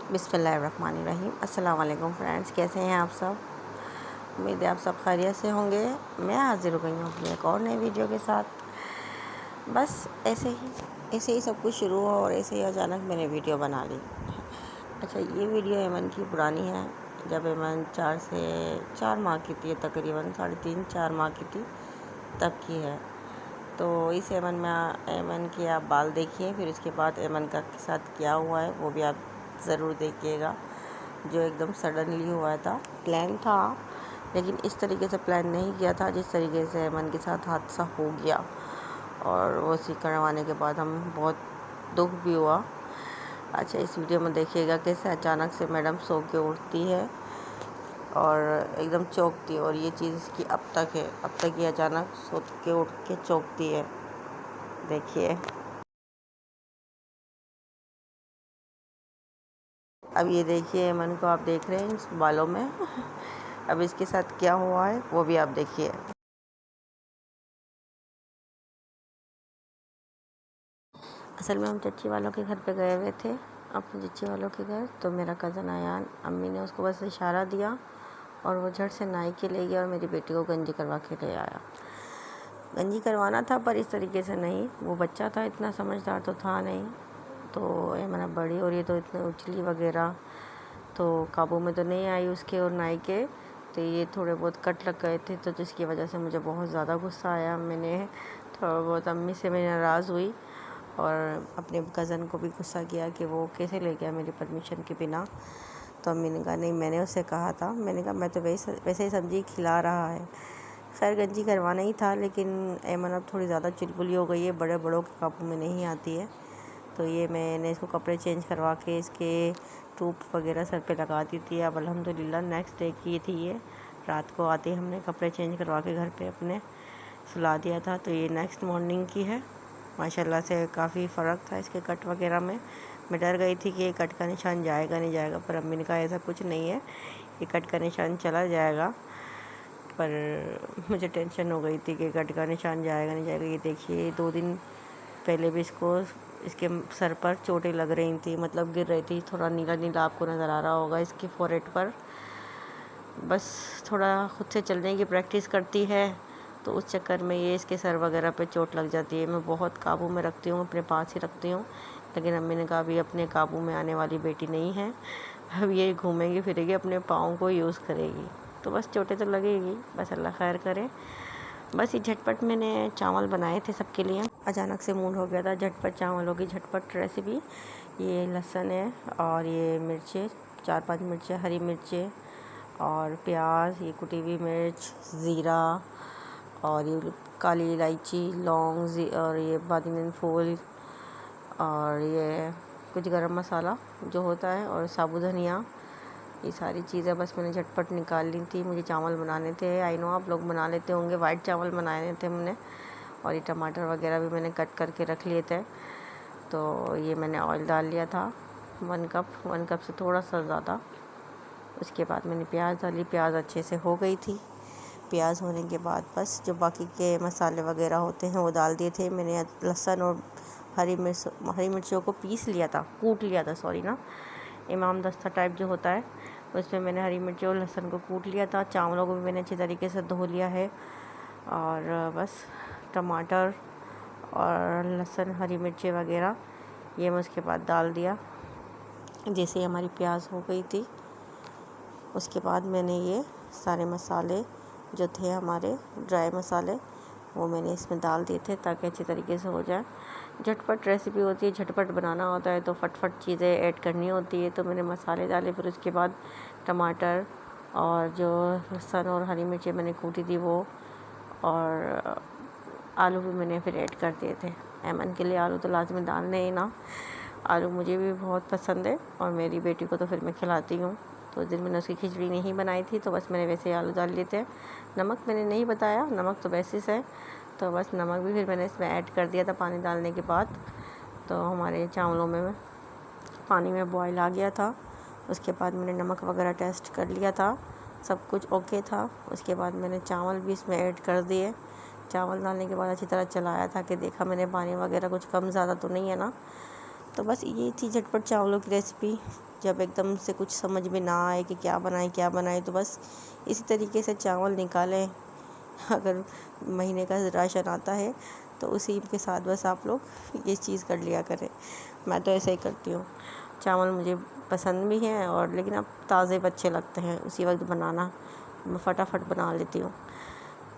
बिस्मिल्लाहिर्रहमानिर्रहीम। अस्सलाम वालेकुम फ्रेंड्स, कैसे हैं आप सब? उम्मीद है आप सब खैरियत से होंगे। मैं हाजिर हो गई हूँ अपनी एक और नई वीडियो के साथ। बस ऐसे ही सब कुछ शुरू हुआ और ऐसे ही अचानक मैंने वीडियो बना ली। अच्छा, ये वीडियो यमन की पुरानी है। जब यमन 4 माह की थी, तकरीबन 3.5-4 माह की थी, तब की है। तो इस यमन के आप बाल देखिए, फिर उसके बाद यमन का के साथ क्या हुआ है वो भी आप ज़रूर देखिएगा। जो एकदम सडनली हुआ था, प्लान था, लेकिन इस तरीके से प्लान नहीं किया था जिस तरीके से यमन के साथ हादसा हो गया। और वो सी करवाने के बाद हम बहुत दुख भी हुआ। अच्छा, इस वीडियो में देखिएगा कैसे अचानक से मैडम सो के उठती है और एकदम चौंकती है। और ये चीज़ इसकी अब तक ये अचानक सो के उठ के चौंकती है। देखिए, अब ये देखिए यमन को आप देख रहे हैं इस बालों में। अब इसके साथ क्या हुआ है वो भी आप देखिए। असल में हम चच्ची वालों के घर पे गए हुए थे, अपने चच्ची वालों के घर। तो मेरा कज़न आया, अम्मी ने उसको बस इशारा दिया और वो झट से नाई के ले गया और मेरी बेटी को गंजी करवा के ले आया। गंजी करवाना था पर इस तरीके से नहीं, वो बच्चा था, इतना समझदार तो था नहीं। तो ये मैंने बड़ी और ये तो इतने उछली वगैरह तो काबू में तो नहीं आई उसके और नाई के। तो ये थोड़े बहुत कट लग गए थे, तो जिसकी वजह से मुझे बहुत ज़्यादा गुस्सा आया। मैंने थोड़ा बहुत अम्मी से मैं नाराज़ हुई और अपने कज़न को भी गुस्सा किया कि वो कैसे ले गया मेरी परमिशन के बिना। तो अम्मी ने कहा नहीं, मैंने उससे कहा था। मैंने कहा मैं तो वैसे ही सब्ज़ी खिला रहा है। खैर, गंजी करवाना ही था, लेकिन एमन अब थोड़ी ज़्यादा चिलबुली हो गई है, बड़े बड़ों के काबू में नहीं आती है। तो ये मैंने इसको कपड़े चेंज करवा के इसके टूप वगैरह सर पे लगा दी थी। अब अल्हम्दुलिल्लाह नेक्स्ट डे की थी ये। रात को आते हमने कपड़े चेंज करवा के घर पे अपने सुला दिया था। तो ये नेक्स्ट मॉर्निंग की है। माशाल्लाह से काफ़ी फ़र्क था इसके कट वगैरह में। मैं डर गई थी कि ये कट का निशान जाएगा नहीं जाएगा, पर अम्मी ने कहा ऐसा कुछ नहीं है, ये कट का निशान चला जाएगा। पर मुझे टेंशन हो गई थी कि कट का निशान जाएगा नहीं जाएगा। ये देखिए, 2 दिन पहले भी इसके सर पर चोटें लग रही थी, मतलब गिर रही थी। थोड़ा नीला नीला आपको नज़र आ रहा होगा इसके फोरहेड पर। बस थोड़ा खुद से चलने की प्रैक्टिस करती है, तो उस चक्कर में ये इसके सर वगैरह पे चोट लग जाती है। मैं बहुत काबू में रखती हूँ, अपने पास ही रखती हूँ, लेकिन अम्मी ने कहा अभी अपने काबू में आने वाली बेटी नहीं है। अब ये घूमेगी फिरेगी, अपने पाँव को यूज़ करेगी, तो बस चोटें तो लगेगी। बस अल्लाह खैर करे। बस ये झटपट मैंने चावल बनाए थे सबके लिए। अचानक से मूड हो गया था झटपट चावलों की झटपट रेसिपी। ये लहसुन है और ये मिर्चें, 4-5 मिर्चें, हरी मिर्चें और प्याज, ये कुटी हुई मिर्च, ज़ीरा और ये काली इलायची, लौंग और ये बादिन फूल और ये कुछ गरम मसाला जो होता है और साबुत धनिया। ये सारी चीज़ें बस मैंने झटपट निकाल ली थी। मुझे चावल बनाने थे, आई नो आप लोग बना लेते होंगे, वाइट चावल बनाने थे हमने। और ये टमाटर वगैरह भी मैंने कट करके रख लिए थे। तो ये मैंने ऑयल डाल लिया था 1 कप से थोड़ा सा ज़्यादा। उसके बाद मैंने प्याज डाली, प्याज अच्छे से हो गई थी। प्याज होने के बाद बस जो बाकी के मसाले वगैरह होते हैं वो डाल दिए थे। मैंने लहसुन और हरी मिर्चों को पीस लिया था, कूट लिया था, सॉरी ना, इमाम दस्ता टाइप जो होता है, उसमें मैंने हरी मिर्च और लहसुन को कूट लिया था। चावलों को भी मैंने अच्छी तरीके से धो लिया है। और बस टमाटर और लहसुन, हरी मिर्ची वगैरह ये मैं उसके बाद डाल दिया। जैसे ही हमारी प्याज हो गई थी, उसके बाद मैंने ये सारे मसाले जो थे हमारे ड्राई मसाले, वो मैंने इसमें डाल दिए थे ताकि अच्छी तरीके से हो जाए। झटपट रेसिपी होती है, झटपट बनाना होता है, तो फटफट चीज़ें ऐड करनी होती है। तो मैंने मसाले डाले, फिर उसके बाद टमाटर और जो लहसुन और हरी मिर्ची मैंने कूटी थी वो, और आलू भी मैंने फिर ऐड कर दिए थे। ऐमन के लिए आलू तो लाजमी डालने ही ना। आलू मुझे भी बहुत पसंद है और मेरी बेटी को तो फिर मैं खिलाती हूँ। तो उस दिन मैंने उसकी खिचड़ी नहीं बनाई थी, तो बस मैंने वैसे ही आलू डाल लिए थे। नमक मैंने नहीं बताया, नमक तो बेसिस है, तो बस नमक भी फिर मैंने इसमें ऐड कर दिया था पानी डालने के बाद। तो हमारे चावलों में पानी में बॉयल आ गया था। उसके बाद मैंने नमक वगैरह टेस्ट कर लिया था, सब कुछ ओके था। उसके बाद मैंने चावल भी इसमें ऐड कर दिए। चावल डालने के बाद अच्छी तरह चलाया था कि देखा मैंने पानी वगैरह कुछ कम ज़्यादा तो नहीं है ना। तो बस ये थी झटपट चावलों की रेसिपी। जब एकदम से कुछ समझ में ना आए कि क्या बनाए तो बस इसी तरीके से चावल निकालें। अगर महीने का राशन आता है तो उसी के साथ बस आप लोग ये चीज़ कर लिया करें। मैं तो ऐसा ही करती हूँ। चावल मुझे पसंद भी हैं और लेकिन अब ताज़े अच्छे लगते हैं, उसी वक्त बनाना मैं फटाफट बना लेती हूँ।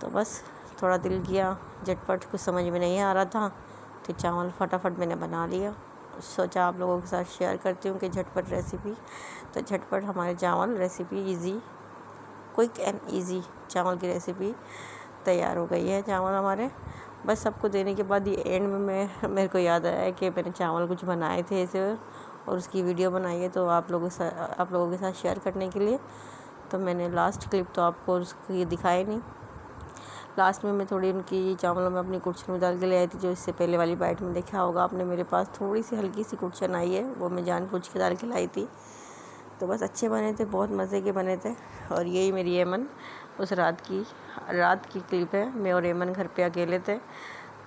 तो बस थोड़ा दिल किया, झटपट कुछ समझ में नहीं आ रहा था तो चावल फटाफट मैंने बना लिया। सोचा आप लोगों के साथ शेयर करती हूँ कि झटपट रेसिपी। तो झटपट हमारे चावल recipe easy, quick and easy चावल की रेसिपी तैयार हो गई है। चावल हमारे बस सबको देने के बाद ये एंड में मेरे को याद आया कि मैंने चावल कुछ बनाए थे ऐसे और उसकी वीडियो बनाई है तो आप लोगों के साथ शेयर करने के लिए। तो मैंने लास्ट क्लिप तो आपको उसकी दिखाई नहीं। लास्ट में मैं थोड़ी उनकी चावलों में अपनी कुर्छन में डाल के ले आई थी, जो इससे पहले वाली बाइट में देखा होगा आपने। मेरे पास थोड़ी सी हल्की सी कुर्छन आई है, वो मैं जानबूझ के डाल के लाई थी। तो बस अच्छे बने थे, बहुत मज़े के बने थे। और यही मेरी एमन उस रात की क्लिप है। मैं और एमन घर पे अकेले थे,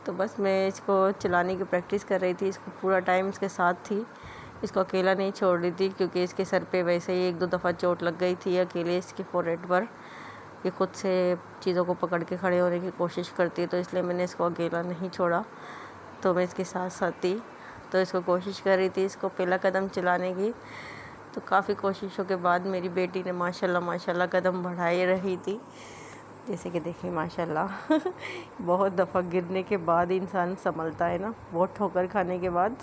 तो बस मैं इसको चलाने की प्रैक्टिस कर रही थी। इसको पूरा टाइम इसके साथ थी, इसको अकेला नहीं छोड़ रही थी क्योंकि इसके सर पे वैसे ही 1-2 दफ़ा चोट लग गई थी अकेले इसके फोरहेड पर। ये खुद से चीज़ों को पकड़ के खड़े होने की कोशिश करती है, तो इसलिए मैंने इसको अकेला नहीं छोड़ा। तो मैं इसके साथ साथ थी, तो इसको कोशिश कर रही थी इसको पहला कदम चलाने की। तो काफ़ी कोशिशों के बाद मेरी बेटी ने माशाल्लाह कदम बढ़ा ही रही थी। जैसे कि देखिए माशाल्लाह बहुत दफ़ा गिरने के बाद इंसान संभलता है ना, बहुत ठोकर खाने के बाद।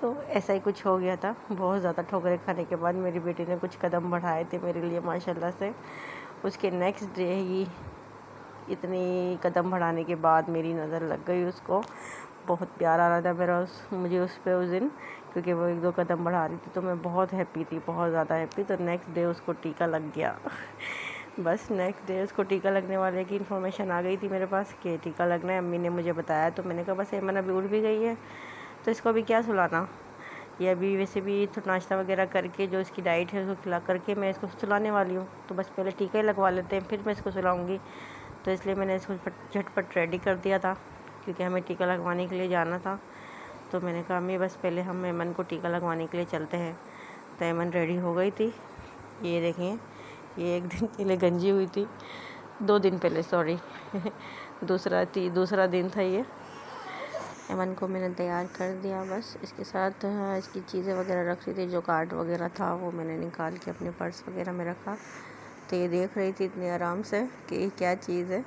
तो ऐसा ही कुछ हो गया था। बहुत ज़्यादा ठोकरें खाने के बाद मेरी बेटी ने कुछ कदम बढ़ाए थे मेरे लिए माशाल्लाह से। उसके नेक्स्ट डे ही इतनी कदम बढ़ाने के बाद मेरी नज़र लग गई उसको। बहुत प्यार आ रहा था मुझे उस पर उस दिन, क्योंकि वो 1-2 कदम बढ़ा रही थी। तो मैं बहुत हैप्पी थी, बहुत ज़्यादा हैप्पी। तो नेक्स्ट डे उसको टीका लग गया बस नेक्स्ट डे उसको टीका लगने वाले की इन्फॉर्मेशन आ गई थी मेरे पास कि टीका लगना है। अम्मी ने मुझे बताया, तो मैंने कहा बस एमन अभी उठ भी गई है तो इसको अभी क्या सुलाना। ये अभी वैसे भी तो नाश्ता वगैरह करके जो इसकी डाइट है उसको खिला करके मैं इसको सुलाने वाली हूँ। तो बस पहले टीका ही लगवा लेते हैं, फिर मैं इसको सुलाऊँगी। तो इसलिए मैंने इसको झटपट रेडी कर दिया था, क्योंकि हमें टीका लगवाने के लिए जाना था। तो मैंने कहा अम्मी बस पहले हम एमन को टीका लगवाने के लिए चलते हैं। तो एमन रेडी हो गई थी। ये देखें, ये 1 दिन पहले गंजी हुई थी, 2 दिन पहले सॉरी दूसरा दिन था ये। एमन को मैंने तैयार कर दिया। बस इसके साथ इसकी चीज़ें वगैरह रख रही थी, जो कार्ड वगैरह था वो मैंने निकाल के अपने पर्स वगैरह में रखा। तो ये देख रही थी इतने आराम से कि क्या चीज़ है,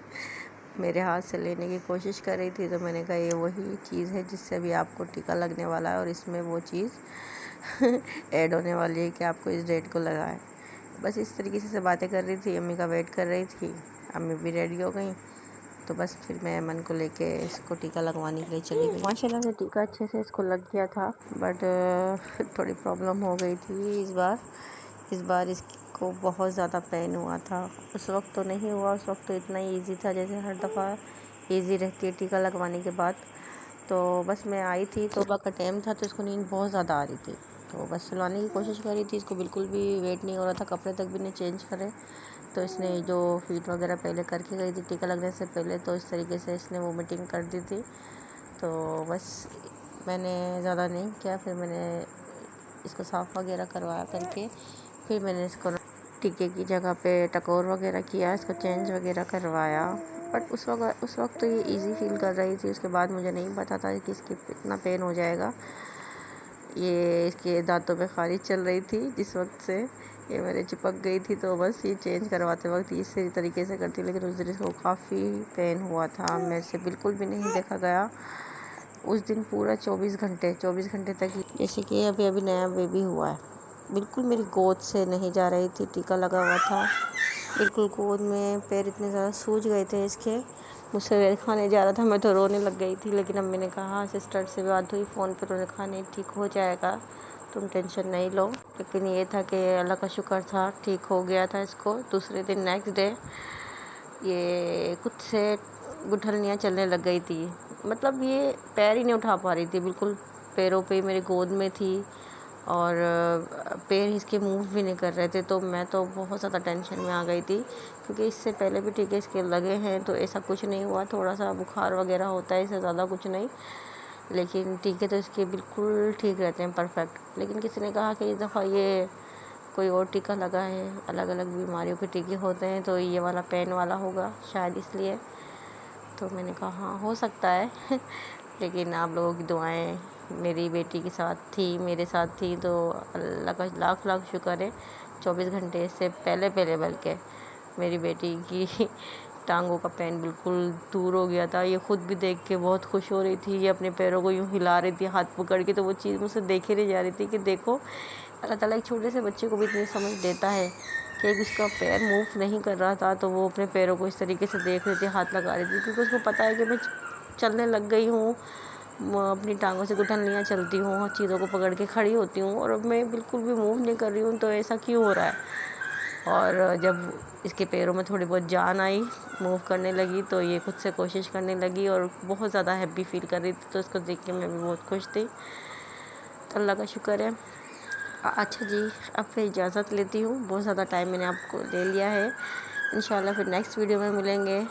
मेरे हाथ से लेने की कोशिश कर रही थी। तो मैंने कहा ये वही चीज़ है जिससे अभी आपको टीका लगने वाला है, और इसमें वो चीज़ ऐड होने वाली है कि आपको इस डेट को लगाए। बस इस तरीके से बातें कर रही थी, अम्मी का वेट कर रही थी। अम्मी भी रेडी हो गई, तो बस फिर मैं एमन को लेके इसको टीका लगवाने के लिए चली गई। माशाल्लाह से टीका अच्छे से इसको लग गया था, बट थोड़ी प्रॉब्लम हो गई थी इस बार इसको बहुत ज़्यादा पेन हुआ था। उस वक्त तो नहीं हुआ, उस वक्त तो इतना ही ईजी था जैसे हर दफ़ा ईजी रहती है टीका लगवाने के बाद। तो बस मैं आई थी, तौबा का टाइम था, तो इसको नींद बहुत ज़्यादा आ रही थी। तो बस सुलाने की कोशिश कर रही थी, इसको बिल्कुल भी वेट नहीं हो रहा था, कपड़े तक भी नहीं चेंज करे। तो इसने जो फीट वगैरह पहले करके गई थी टीका लगने से पहले, तो इस तरीके से इसने वोमिटिंग कर दी थी। तो बस मैंने ज़्यादा नहीं किया, फिर मैंने इसको साफ़ वगैरह करवाया करके फिर मैंने इसको टीके की जगह पे टकोर वगैरह किया, इसको चेंज वगैरह करवाया। बट उस वक्त तो ये इजी फील कर रही थी। उसके बाद मुझे नहीं पता था कि इसकी इतना पेन हो जाएगा। ये इसके दांतों पे खारिज चल रही थी जिस वक्त से ये मेरे चिपक गई थी। तो बस ये चेंज करवाते वक्त इसी तरीके से करती, लेकिन उस दिन इसको काफ़ी पेन हुआ था, मेरे से बिल्कुल भी नहीं देखा गया उस दिन। पूरा 24 घंटे तक, जैसे कि अभी नया बेबी हुआ है, बिल्कुल मेरी गोद से नहीं जा रही थी। टीका लगा हुआ था बिल्कुल गोद में, पैर इतने ज़्यादा सूज गए थे इसके। मुझसे वेल खाने जा रहा था, मैं तो रोने लग गई थी। लेकिन अम्मी ने कहा, सिस्टर से बात हुई फ़ोन पर, उन्होंने कहा नहीं ठीक हो जाएगा, तुम टेंशन नहीं लो। लेकिन ये था कि अल्लाह का शुक्र था, ठीक हो गया था इसको। दूसरे दिन नेक्स्ट डे ये खुद से गुठलियाँ चलने लग गई थी, मतलब ये पैर ही नहीं उठा पा रही थी, बिल्कुल पैरों पे मेरी गोद में थी और पैर इसके मूव भी नहीं कर रहे थे। तो मैं तो बहुत ज़्यादा टेंशन में आ गई थी, क्योंकि इससे पहले भी टीके इसके लगे हैं तो ऐसा कुछ नहीं हुआ, थोड़ा सा बुखार वगैरह होता है, इससे ज़्यादा कुछ नहीं। लेकिन टीके तो इसके बिल्कुल ठीक रहते हैं, परफेक्ट। लेकिन किसी ने कहा कि इस दफ़ा ये कोई और टीका लगा है, अलग अलग बीमारियों के टीके होते हैं, तो ये वाला पेन वाला होगा शायद इसलिए। तो मैंने कहा हाँ हो सकता है लेकिन आप लोगों की दुआएं मेरी बेटी के साथ थी, मेरे साथ थी, तो अल्लाह का लाख लाख शुक्र है। 24 घंटे से पहले बल्कि मेरी बेटी की टांगों का पेन बिल्कुल दूर हो गया था। ये खुद भी देख के बहुत खुश हो रही थी, ये अपने पैरों को यूँ हिला रही थी हाथ पकड़ के, तो वो चीज़ मुझसे देखे नहीं जा रही थी कि देखो अल्लाह ताला एक छोटे से बच्चे को भी इतनी समझ देता है कि उसका पैर मूव नहीं कर रहा था तो वो अपने पैरों को इस तरीके से देख रही थी, हाथ लगा रही थी, क्योंकि उसको पता है कि मैं चलने लग गई हूँ, अपनी टांगों से गुठलियाँ चलती हूँ, चीज़ों को पकड़ के खड़ी होती हूँ, और अब मैं बिल्कुल भी मूव नहीं कर रही हूँ, तो ऐसा क्यों हो रहा है। और जब इसके पैरों में थोड़ी बहुत जान आई, मूव करने लगी, तो ये खुद से कोशिश करने लगी और बहुत ज़्यादा हैप्पी फील कर रही थी, तो इसको देख के मैं भी बहुत खुश थी। तो अल्लाह का शुक्र है। अच्छा जी, अब फिर इजाज़त लेती हूँ, बहुत ज़्यादा टाइम मैंने आपको ले लिया है। इंशाल्लाह फिर नेक्स्ट वीडियो में मिलेंगे।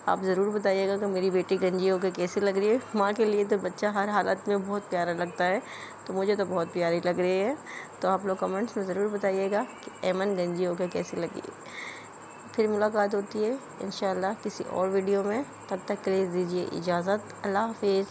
आप ज़रूर बताइएगा कि मेरी बेटी गंजी होकर कैसी लग रही है। माँ के लिए तो बच्चा हर हालत में बहुत प्यारा लगता है, तो मुझे तो बहुत प्यारी लग रही है। तो आप लोग कमेंट्स में ज़रूर बताइएगा कि ऐमन गंजी होकर कैसी लगी। फिर मुलाकात होती है इंशाल्लाह किसी और वीडियो में, तब तक के लिए दीजिए इजाज़त। अल्लाह हाफिज़।